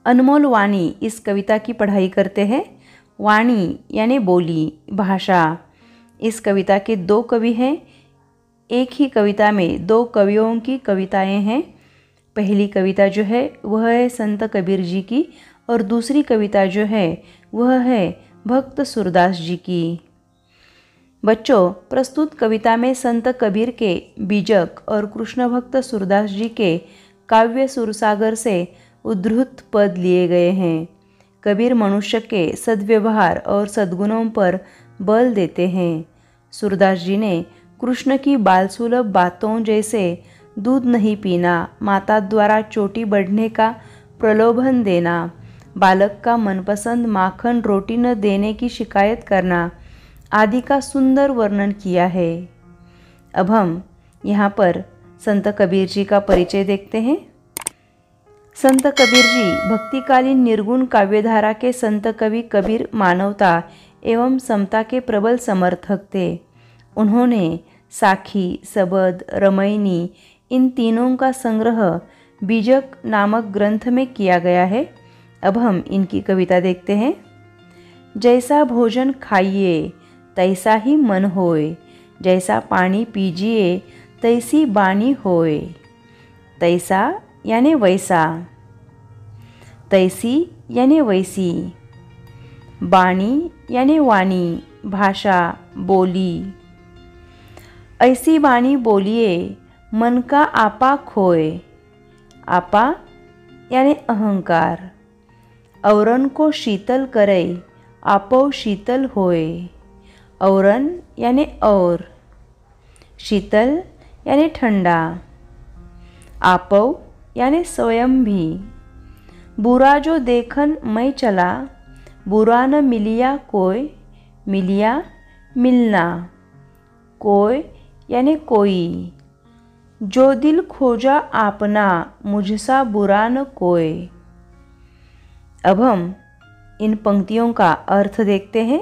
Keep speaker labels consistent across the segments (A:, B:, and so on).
A: अनमोल वाणी इस कविता की पढ़ाई करते हैं। वाणी यानी बोली, भाषा। इस कविता के दो कवि हैं। एक ही कविता में दो कवियों की कविताएं हैं। पहली कविता जो है वह है संत कबीर जी की, और दूसरी कविता जो है वह है भक्त सूरदास जी की। बच्चों, प्रस्तुत कविता में संत कबीर के बीजक और कृष्ण भक्त सूरदास जी के काव्य सुरसागर से उद्धृत पद लिए गए हैं। कबीर मनुष्य के सद्व्यवहार और सद्गुणों पर बल देते हैं। सूरदास जी ने कृष्ण की बालसुलभ बातों जैसे दूध नहीं पीना, माता द्वारा चोटी बढ़ने का प्रलोभन देना, बालक का मनपसंद माखन रोटी न देने की शिकायत करना आदि का सुंदर वर्णन किया है। अब हम यहाँ पर संत कबीर जी का परिचय देखते हैं। संत कबीर जी भक्तिकालीन निर्गुण काव्यधारा के संत कवि कबीर मानवता एवं समता के प्रबल समर्थक थे। उन्होंने साखी, सबद, रमैनी इन तीनों का संग्रह बीजक नामक ग्रंथ में किया गया है। अब हम इनकी कविता देखते हैं। जैसा भोजन खाइए तैसा ही मन होए, जैसा पानी पीजिए तैसी बानी होए। तैसा यानी वैसा, तैसी यानी वैसी, बानी यानी वाणी, भाषा, बोली। ऐसी बानी बोलिए मन का आपा खोए। आपा यानी अहंकार। औरन को शीतल करे, आपो शीतल होए। औरन यानी और, शीतल यानी ठंडा, आपो यानी स्वयं भी। बुरा जो देखन मैं चला, बुरा न मिलिया कोई, मिलिया मिलना। कोई यानी कोई। जो दिल खोजा आपना, मुझसा बुरा न कोई। अब हम इन पंक्तियों का अर्थ देखते हैं।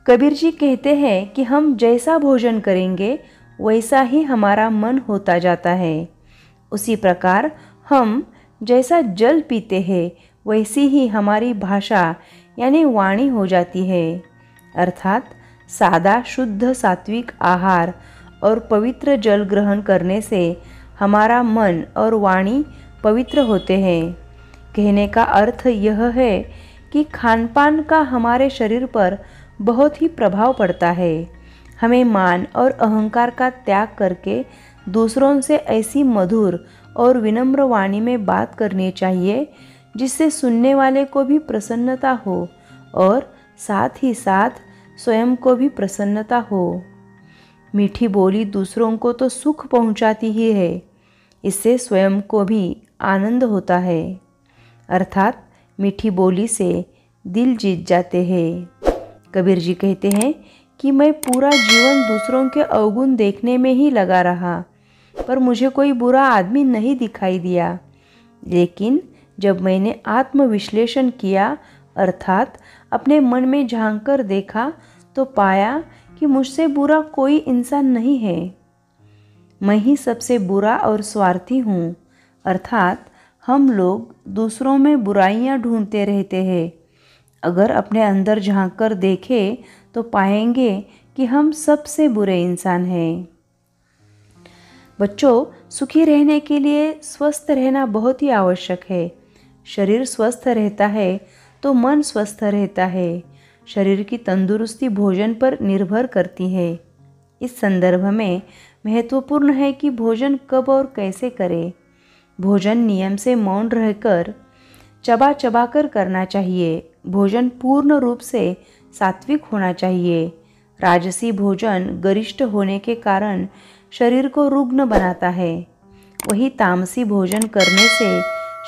A: कबीर जी कहते हैं कि हम जैसा भोजन करेंगे वैसा ही हमारा मन होता जाता है। उसी प्रकार हम जैसा जल पीते हैं वैसी ही हमारी भाषा यानी वाणी हो जाती है। अर्थात सादा शुद्ध सात्विक आहार और पवित्र जल ग्रहण करने से हमारा मन और वाणी पवित्र होते हैं। कहने का अर्थ यह है कि खानपान का हमारे शरीर पर बहुत ही प्रभाव पड़ता है। हमें मान और अहंकार का त्याग करके दूसरों से ऐसी मधुर और विनम्र वाणी में बात करनी चाहिए जिससे सुनने वाले को भी प्रसन्नता हो और साथ ही साथ स्वयं को भी प्रसन्नता हो। मीठी बोली दूसरों को तो सुख पहुंचाती ही है, इससे स्वयं को भी आनंद होता है। अर्थात मीठी बोली से दिल जीत जाते हैं। कबीर जी कहते हैं कि मैं पूरा जीवन दूसरों के अवगुण देखने में ही लगा रहा, पर मुझे कोई बुरा आदमी नहीं दिखाई दिया। लेकिन जब मैंने आत्मविश्लेषण किया, अर्थात अपने मन में झांक कर देखा, तो पाया कि मुझसे बुरा कोई इंसान नहीं है। मैं ही सबसे बुरा और स्वार्थी हूँ। अर्थात हम लोग दूसरों में बुराइयाँ ढूंढते रहते हैं। अगर अपने अंदर झांक कर देखें तो पाएंगे कि हम सबसे बुरे इंसान हैं। बच्चों, सुखी रहने के लिए स्वस्थ रहना बहुत ही आवश्यक है। शरीर स्वस्थ रहता है तो मन स्वस्थ रहता है। शरीर की तंदुरुस्ती भोजन पर निर्भर करती है। इस संदर्भ में महत्वपूर्ण है कि भोजन कब और कैसे करें। भोजन नियम से मौन रहकर चबा चबा कर करना चाहिए। भोजन पूर्ण रूप से सात्विक होना चाहिए। राजसी भोजन गरिष्ठ होने के कारण शरीर को रुग्ण बनाता है। वही तामसी भोजन करने से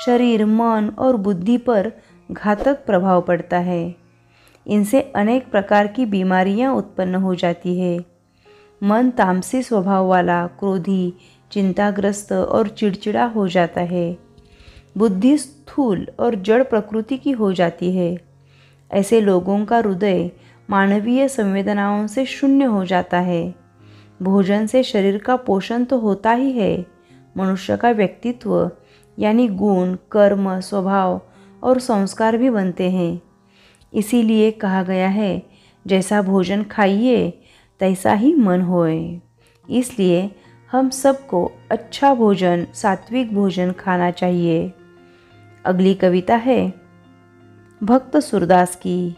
A: शरीर, मन और बुद्धि पर घातक प्रभाव पड़ता है। इनसे अनेक प्रकार की बीमारियां उत्पन्न हो जाती है। मन तामसी स्वभाव वाला, क्रोधी, चिंताग्रस्त और चिड़चिड़ा हो जाता है। बुद्धि स्थूल और जड़ प्रकृति की हो जाती है। ऐसे लोगों का हृदय मानवीय संवेदनाओं से शून्य हो जाता है। भोजन से शरीर का पोषण तो होता ही है, मनुष्य का व्यक्तित्व यानी गुण, कर्म, स्वभाव और संस्कार भी बनते हैं। इसीलिए कहा गया है, जैसा भोजन खाइए तैसा ही मन होए। इसलिए हम सबको अच्छा भोजन, सात्विक भोजन खाना चाहिए। अगली कविता है भक्त सूरदास की।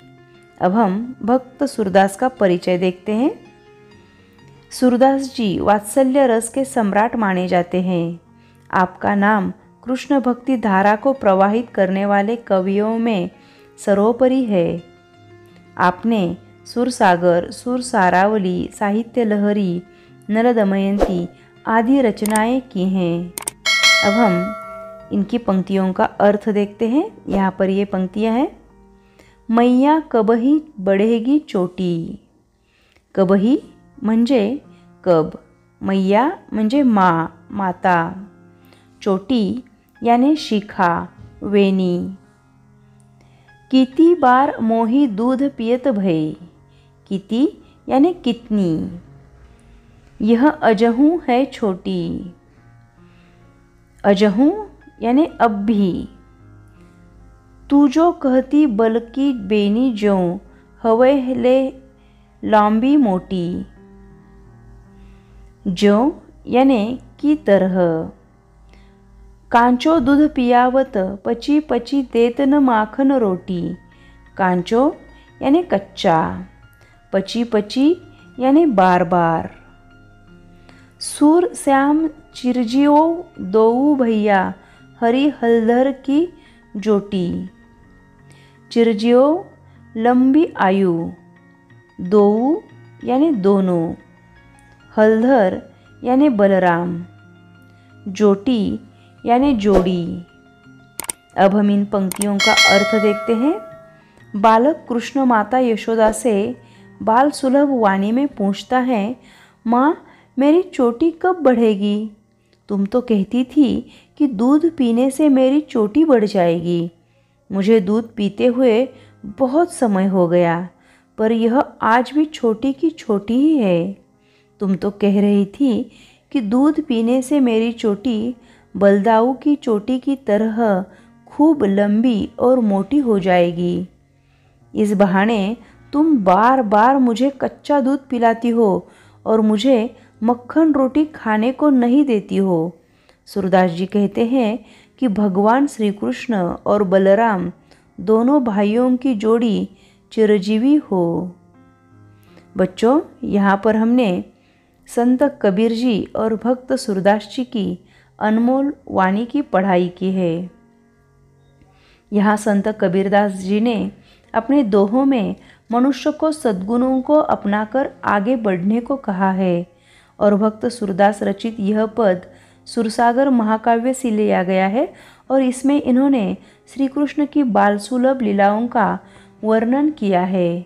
A: अब हम भक्त सूरदास का परिचय देखते हैं। सूरदास जी वात्सल्य रस के सम्राट माने जाते हैं। आपका नाम कृष्ण भक्ति धारा को प्रवाहित करने वाले कवियों में सर्वोपरि है। आपने सुरसागर, सुरसारावली, साहित्य लहरी, नल दमयंती आदि रचनाएं की हैं। अब हम इनकी पंक्तियों का अर्थ देखते हैं। यहाँ पर ये पंक्तियाँ हैं। मैया कबही बढ़ेगी चोटी। कबही म्हणजे कब, मैया म्हणजे माँ, माता, चोटी यानी शिखा, वेणी। किती बार मोही दूध पियत भय। किती यानी कितनी। यह अजहू है छोटी। अजहू यानी अब भी। तू जो कहती बलकी बेनी जो, हवे ले लांबी मोटी। जो यानी की तरह। कांचो दूध पियावत, पची पची देत न माखन रोटी। कांचो यानी कच्चा, पची पची यानी बार बार। सूर श्याम चिरजियो दोऊ भैया, हरी हलधर की जोटी। चिरजियो लंबी आयु, दोऊ यानी दोनों, हलधर यानी बलराम, जोटी यानी जोड़ी। अब हम इन पंक्तियों का अर्थ देखते हैं। बालक कृष्ण माता यशोदा से बाल सुलभ वाणी में पूछता है, माँ मेरी चोटी कब बढ़ेगी? तुम तो कहती थी कि दूध पीने से मेरी चोटी बढ़ जाएगी। मुझे दूध पीते हुए बहुत समय हो गया, पर यह आज भी छोटी की छोटी ही है। तुम तो कह रही थी कि दूध पीने से मेरी चोटी बलदाऊ की चोटी की तरह खूब लंबी और मोटी हो जाएगी। इस बहाने तुम बार बार मुझे कच्चा दूध पिलाती हो और मुझे मक्खन रोटी खाने को नहीं देती हो। सूरदास जी कहते हैं कि भगवान श्री कृष्ण और बलराम दोनों भाइयों की जोड़ी चिरजीवी हो। बच्चों, यहाँ पर हमने संत कबीर जी और भक्त सूरदास जी की अनमोल वाणी की पढ़ाई की है। यहाँ संत कबीरदास जी ने अपने दोहों में मनुष्य को सद्गुणों को अपनाकर आगे बढ़ने को कहा है और भक्त सूरदास रचित यह पद सुरसागर महाकाव्य से लिया गया है और इसमें इन्होंने श्री कृष्ण की बाल सुलभ लीलाओं का वर्णन किया है।